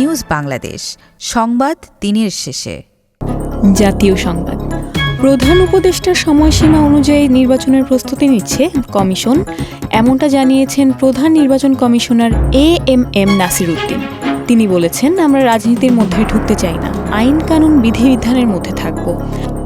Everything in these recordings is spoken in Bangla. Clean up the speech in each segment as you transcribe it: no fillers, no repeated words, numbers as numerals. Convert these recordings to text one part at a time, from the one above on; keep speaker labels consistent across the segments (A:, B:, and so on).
A: নিউজ বাংলাদেশ, সংবাদ দিনের শেষে।
B: জাতীয় সংবাদ। প্রধান উপদেষ্টার সময়সীমা অনুযায়ী নির্বাচনের প্রস্তুতি নিচ্ছে কমিশন, এমনটা জানিয়েছেন প্রধান নির্বাচন কমিশনার এএমএম নাসির উদ্দিন। তিনি বলেছেন, আমরা রাজনীতির মধ্যে ঢুকতে চাই না, আইন কানুন বিধিবিধানের মধ্যে থাকব।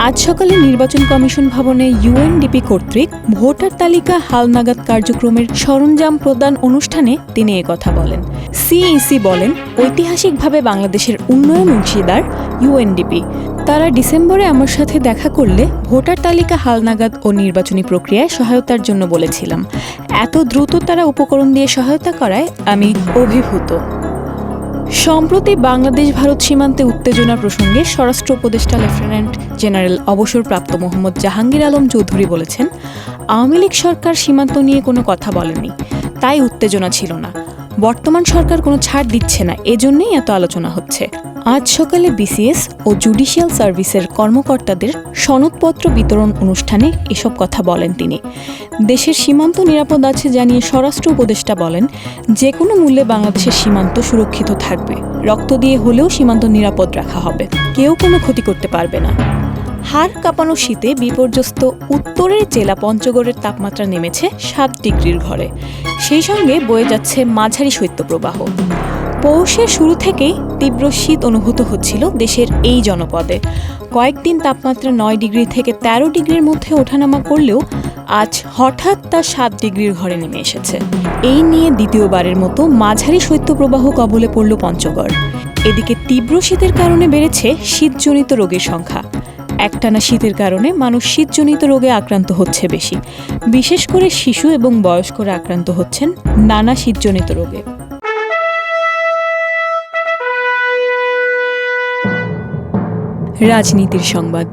B: আজ সকালে নির্বাচন কমিশন ভবনে ইউএনডিপি কর্তৃক ভোটার তালিকা হালনাগাদ কার্যক্রমের সরঞ্জাম প্রদান অনুষ্ঠানে তিনি একথা বলেন। সিইসি বলেন, ঐতিহাসিকভাবে বাংলাদেশের উন্নয়ন অংশীদার ইউএনডিপি। তারা ডিসেম্বরে আমার সাথে দেখা করলে ভোটার তালিকা হালনাগাদ ও নির্বাচনী প্রক্রিয়ায় সহায়তার জন্য বলেছিলাম। এত দ্রুত তারা উপকরণ দিয়ে সহায়তা করায় আমি অভিভূত। সম্প্রতি বাংলাদেশ ভারত সীমান্তে উত্তেজনা প্রসঙ্গে স্বরাষ্ট্র উপদেষ্টা লেফটেন্যান্ট জেনারেল অবসরপ্রাপ্ত মোহাম্মদ জাহাঙ্গীর আলম চৌধুরী বলেছেন, আওয়ামী লীগ সরকার সীমান্ত নিয়ে কোনো কথা বলেনি, তাই উত্তেজনা ছিল না। বর্তমান সরকার কোনো ছাড় দিচ্ছে না, এজন্যই এত আলোচনা হচ্ছে। আজ সকালে বিসিএস ও জুডিশিয়াল সার্ভিসের কর্মকর্তাদের সনদপত্র বিতরণ অনুষ্ঠানে এসব কথা বলেন তিনি। দেশের সীমান্ত নিরাপদ আছে জানিয়ে স্বরাষ্ট্র উপদেষ্টা বলেন, যে কোনো মূল্যে বাংলাদেশের সীমান্ত সুরক্ষিত থাকবে, রক্ত দিয়ে হলেও সীমান্ত নিরাপদ রাখা হবে, কেউ কোনো ক্ষতি করতে পারবে না। হাড় কাঁপানো শীতে বিপর্যস্ত উত্তরের জেলা পঞ্চগড়ের তাপমাত্রা নেমেছে 7 ডিগ্রির ঘরে, সেই সঙ্গে বয়ে যাচ্ছে মাঝারি শৈত্যপ্রবাহ। পৌষের শুরু থেকেই তীব্র শীত অনুভূত হচ্ছিল দেশের এই জনপদে। কয়েকদিন তাপমাত্রা 9 ডিগ্রি থেকে 13 ডিগ্রির মধ্যে ওঠানামা করলেও আজ হঠাৎ তা 7 ডিগ্রির ঘরে নেমে এসেছে। এই নিয়ে দ্বিতীয়বারের মতো মাঝারি শৈত্যপ্রবাহ কবলে পড়ল পঞ্চগড়। এদিকে তীব্র শীতের কারণে বেড়েছে শীতজনিত রোগের সংখ্যা। একটানা শীতের কারণে মানুষ শীতজনিত রোগে আক্রান্ত হচ্ছে বেশি, বিশেষ করে শিশু এবং বয়স্করা আক্রান্ত হচ্ছেন নানা শীতজনিত রোগে। রাজনীতির সংবাদ।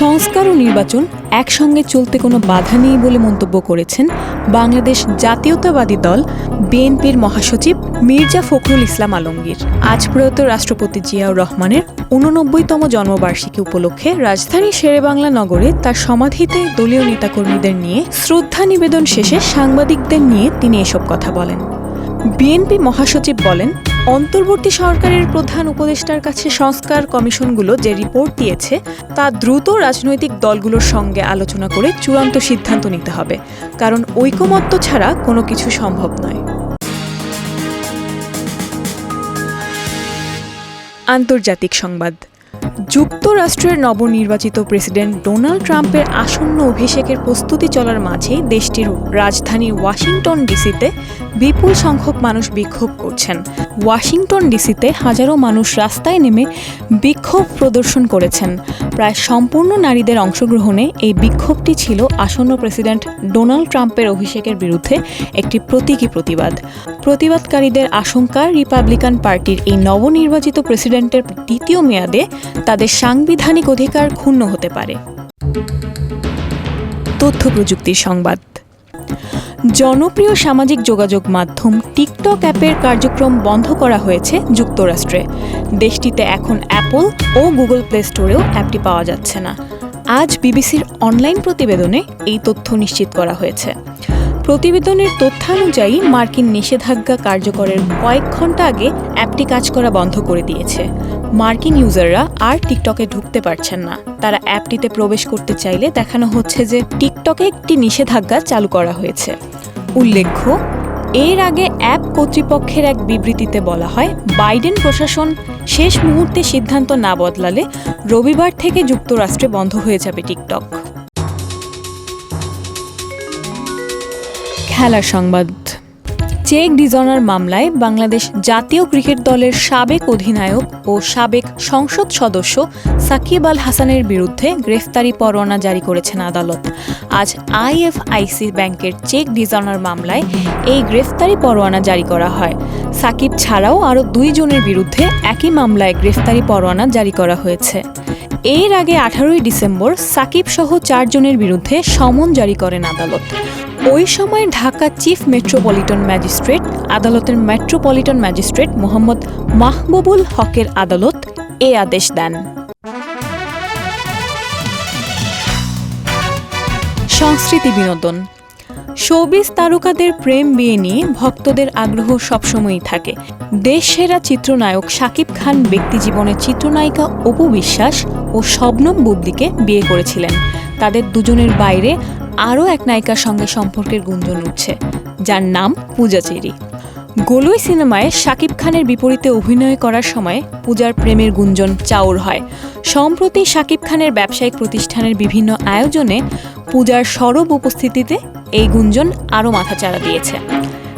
B: সংস্কার ও নির্বাচন একসঙ্গে চলতে কোনো বাধা নেই বলে মন্তব্য করেছেন বাংলাদেশ জাতীয়তাবাদী দল বিএনপির মহাসচিব মির্জা ফখরুল ইসলাম আলমগীর। আজ প্রয়াত রাষ্ট্রপতি জিয়াউর রহমানের 89তম জন্মবার্ষিকী উপলক্ষে রাজধানীর শেরেবাংলা নগরে তার সমাধিতে দলীয় নেতাকর্মীদের নিয়ে শ্রদ্ধা নিবেদন শেষে সাংবাদিকদের নিয়ে তিনি এসব কথা বলেন। বিএনপি মহাসচিব বলেন, অন্তর্বর্তী সরকারের প্রধান উপদেষ্টার কাছে সংস্কার কমিশনগুলো যে রিপোর্ট দিয়েছে তা দ্রুত রাজনৈতিক দলগুলোর সঙ্গে আলোচনা করে চূড়ান্ত সিদ্ধান্ত নিতে হবে, কারণ ঐকমত্য ছাড়া কোনো কিছু সম্ভব নয়। আন্তর্জাতিক সংবাদ। যুক্তরাষ্ট্রের নবনির্বাচিত প্রেসিডেন্ট ডোনাল্ড ট্রাম্পের আসন্ন অভিষেকের প্রস্তুতি চলার মাঝেই দেশটির রাজধানী ওয়াশিংটন ডিসিতে বিপুল সংখ্যক মানুষ বিক্ষোভ করছেন। ওয়াশিংটন ডিসিতে হাজারো মানুষ রাস্তায় নেমে বিক্ষোভ প্রদর্শন করেছেন। প্রায় সম্পূর্ণ নারীদের অংশগ্রহণে এই বিক্ষোভটি ছিল আসন্ন প্রেসিডেন্ট ডোনাল্ড ট্রাম্পের অভিষেকের বিরুদ্ধে একটি প্রতীকী প্রতিবাদ। প্রতিবাদকারীদের আশঙ্কা, রিপাবলিকান পার্টির এই নবনির্বাচিত প্রেসিডেন্টের দ্বিতীয় মেয়াদে তাদের সাংবিধানিক অধিকার ক্ষুণ্ণ হতে পারে। তথ্য প্রযুক্তির সংবাদ। জনপ্রিয় সামাজিক যোগাযোগ মাধ্যম টিকটক অ্যাপের কার্যক্রম বন্ধ করা হয়েছে যুক্তরাষ্ট্রে। দেশটিতে এখন অ্যাপল ও গুগল প্লে স্টোরেও অ্যাপটি পাওয়া যাচ্ছে না। আজ বিবিসির অনলাইন প্রতিবেদনে এই তথ্য নিশ্চিত করা হয়েছে। প্রতিবেদনের তথ্যানুযায়ী মার্কিন নিষেধাজ্ঞা কার্যকরের কয়েক ঘন্টা আগে অ্যাপটি কাজ করা বন্ধ করে দিয়েছে। মার্কিন ইউজাররা আর টিকটকে ঢুকতে পারছেন না। তারা অ্যাপটিতে প্রবেশ করতে চাইলে দেখানো হচ্ছে যে টিকটকে একটি নিষেধাজ্ঞা চালু করা হয়েছে। উল্লেখ্য, এর আগে অ্যাপ কর্তৃপক্ষের এক বিবৃতিতে বলা হয়, বাইডেন প্রশাসন শেষ মুহূর্তে সিদ্ধান্ত না বদলালে রবিবার থেকে যুক্তরাষ্ট্রে বন্ধ হয়ে যাবে টিকটক। খেলার সংবাদ। চেক ডিজঅনার মামলায় বাংলাদেশ জাতীয় ক্রিকেট দলের সাবেক অধিনায়ক ও সাবেক সংসদ সদস্য সাকিব আল হাসানের বিরুদ্ধে গ্রেফতারি পরোয়ানা জারি করেছেন আদালত। আজ আইএফআইসি ব্যাংকের চেক ডিজঅনার মামলায় এই গ্রেফতারি পরোয়ানা জারি করা হয়। সাকিব ছাড়াও আরও 2 জনের বিরুদ্ধে একই মামলায় গ্রেফতারি পরোয়ানা জারি করা হয়েছে। এর আগে 18 ডিসেম্বর সাকিব সহ 4 জনের বিরুদ্ধে সমন জারি করেন আদালত। ওই সময় ঢাকা চিফ মেট্রোপলিটন ম্যাজিস্ট্রেট আদালতের মেট্রোপলিটন ম্যাজিস্ট্রেট মোহাম্মদ মাহবুবুল হকের আদালত এ আদেশ দেন। সংস্কৃতি বিনোদন। শোবিজ তারকাদের প্রেম বিয়ে নিয়ে ভক্তদের আগ্রহ সবসময়ই থাকে। দেশ সেরা চিত্রনায়ক শাকিব খান ব্যক্তিজীবনের চিত্রনায়িকা অপু বিশ্বাস ও শবনম বুবলিকে বিয়ে করেছিলেন। তাদের দুজনের বাইরে আরও এক নায়িকার সঙ্গে সম্পর্কের গুঞ্জন উঠছে, যার নাম পূজা চেরি। গোলুই সিনেমায় শাকিব খানের বিপরীতে অভিনয় করার সময় পূজার প্রেমের গুঞ্জন চাউর হয়। সম্প্রতি শাকিব খানের ব্যবসায়িক প্রতিষ্ঠানের বিভিন্ন আয়োজনে পূজার সরব উপস্থিতিতে এই গুঞ্জন আরও মাথাচাড়া দিয়েছে।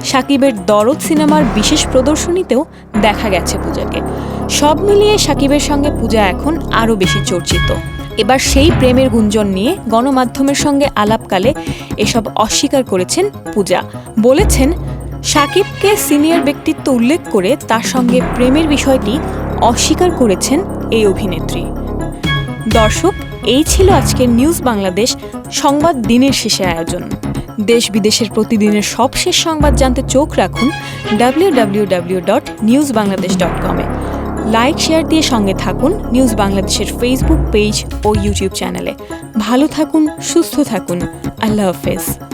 B: শাকিবের দরদ সিনেমার বিশেষ প্রদর্শনীতেও দেখা গেছে পূজাকে। সব মিলিয়ে শাকিবের সঙ্গে পূজা এখন আরও বেশি চর্চিত। এবার সেই প্রেমের গুঞ্জন নিয়ে গণমাধ্যমের সঙ্গে আলাপকালে এসব অস্বীকার করেছেন পূজা। বলেছেন, শাকিবকে সিনিয়র ব্যক্তিত্ব উল্লেখ করে তার সঙ্গে প্রেমের বিষয়টি অস্বীকার করেছেন এই অভিনেত্রী। দর্শক, এই ছিল আজকের নিউজ বাংলাদেশ সংবাদ দিনের শেষে আয়োজন। দেশ বিদেশের প্রতিদিনের সবশেষ সংবাদ জানতে চোখ রাখুন www.newsbangladesh.com এ। লাইক শেয়ার দিয়ে সঙ্গে থাকুন নিউজ বাংলাদেশের ফেসবুক পেজ ও ইউটিউব চ্যানেলে। ভালো থাকুন, সুস্থ থাকুন। আল্লাহ হাফেজ।